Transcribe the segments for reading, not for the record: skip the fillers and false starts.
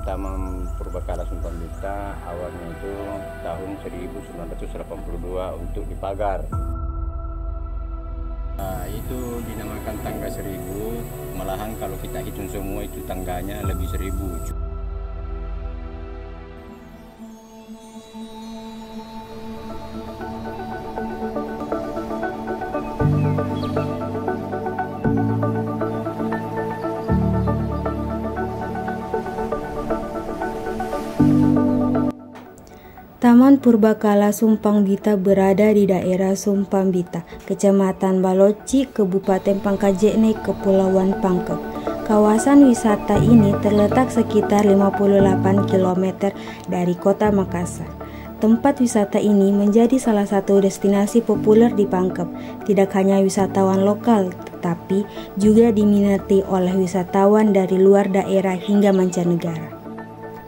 Taman Purbakala Sumpang Bita awalnya itu tahun 1982 untuk dipagar. Itu dinamakan tangga 1000, malahan kalau kita hitung semua itu tangganya lebih 1000. Taman Purbakala Sumpang Bita berada di daerah Sumpang Bita, Kecamatan Baloci, Kabupaten Pangkajene, Kepulauan Pangkep. Kawasan wisata ini terletak sekitar 58 km dari kota Makassar. Tempat wisata ini menjadi salah satu destinasi populer di Pangkep. Tidak hanya wisatawan lokal, tetapi juga diminati oleh wisatawan dari luar daerah hingga mancanegara.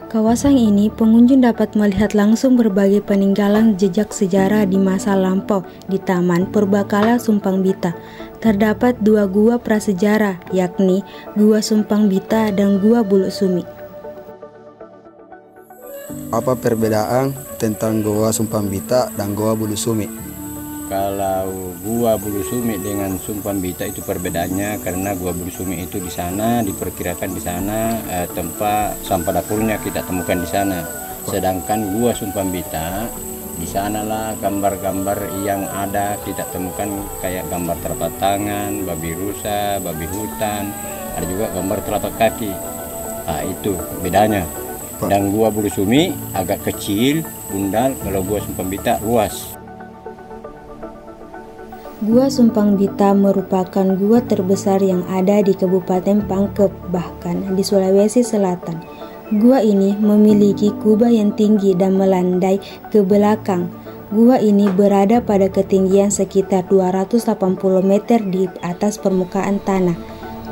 Kawasan ini pengunjung dapat melihat langsung berbagai peninggalan jejak sejarah di masa lampau di Taman Purbakala Sumpang Bita. Terdapat 2 gua prasejarah, yakni Gua Sumpang Bita dan Gua Bulu Sumi. Apa perbedaan tentang Gua Sumpang Bita dan Gua Bulu Sumi? Kalau Gua Bulu Sumi dengan Sumpang Bita itu perbedaannya karena Gua Bulu Sumi itu di sana diperkirakan di sana tempat sampah dapurnya kita temukan di sana. Sedangkan Gua Sumpang Bita di sanalah gambar-gambar yang ada kita temukan kayak gambar telapak tangan, babi rusa, babi hutan, ada juga gambar telapak kaki. Itu bedanya. Dan Gua Bulu Sumi agak kecil, bundal, kalau Gua Sumpang Bita luas. Gua Sumpang Bita merupakan gua terbesar yang ada di Kabupaten Pangkep, bahkan di Sulawesi Selatan. Gua ini memiliki kubah yang tinggi dan melandai ke belakang. Gua ini berada pada ketinggian sekitar 280 meter di atas permukaan tanah.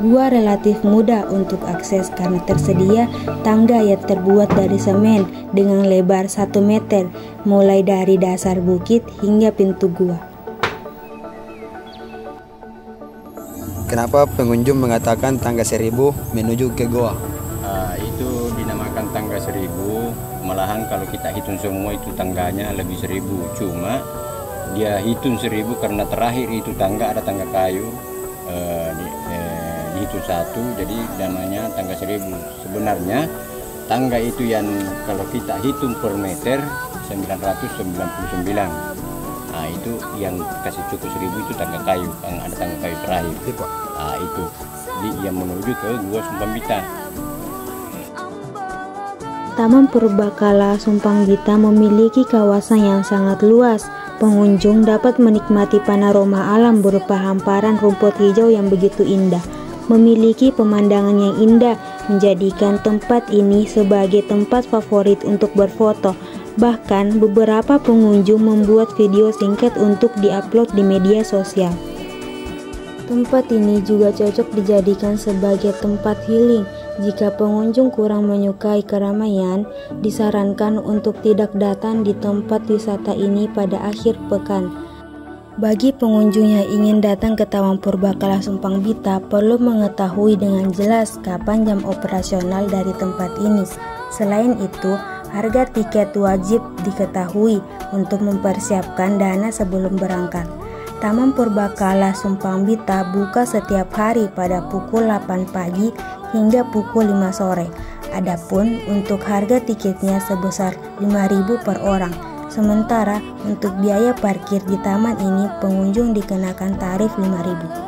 Gua relatif mudah untuk akses karena tersedia tangga yang terbuat dari semen dengan lebar 1 meter, mulai dari dasar bukit hingga pintu gua. Kenapa pengunjung mengatakan tangga 1000 menuju ke goa? Itu dinamakan tangga 1000, malahan kalau kita hitung semua itu tangganya lebih 1000. Cuma dia hitung 1000 karena terakhir itu tangga ada tangga kayu, dihitung 1, jadi namanya tangga 1000. Sebenarnya tangga itu yang kalau kita hitung per meter 999. Itu yang kasih cukup 1000 itu tangga kayu, ada tangga kayu terakhir. Itu yang menuju ke Gua Sumpang Bita. Taman Purbakala Sumpang Bita memiliki kawasan yang sangat luas. Pengunjung dapat menikmati panorama alam berupa hamparan rumput hijau yang begitu indah. Memiliki pemandangan yang indah, menjadikan tempat ini sebagai tempat favorit untuk berfoto. Bahkan beberapa pengunjung membuat video singkat untuk diupload di media sosial. Tempat ini juga cocok dijadikan sebagai tempat healing. Jika pengunjung kurang menyukai keramaian, disarankan untuk tidak datang di tempat wisata ini pada akhir pekan. Bagi pengunjung yang ingin datang ke Taman Purbakala Sumpang Bita, perlu mengetahui dengan jelas kapan jam operasional dari tempat ini. Selain itu, harga tiket wajib diketahui untuk mempersiapkan dana sebelum berangkat. Taman Purbakala Sumpang Bita buka setiap hari pada pukul 8 pagi hingga pukul 5 sore. Adapun untuk harga tiketnya sebesar 5.000 per orang. Sementara untuk biaya parkir di taman ini pengunjung dikenakan tarif 5.000.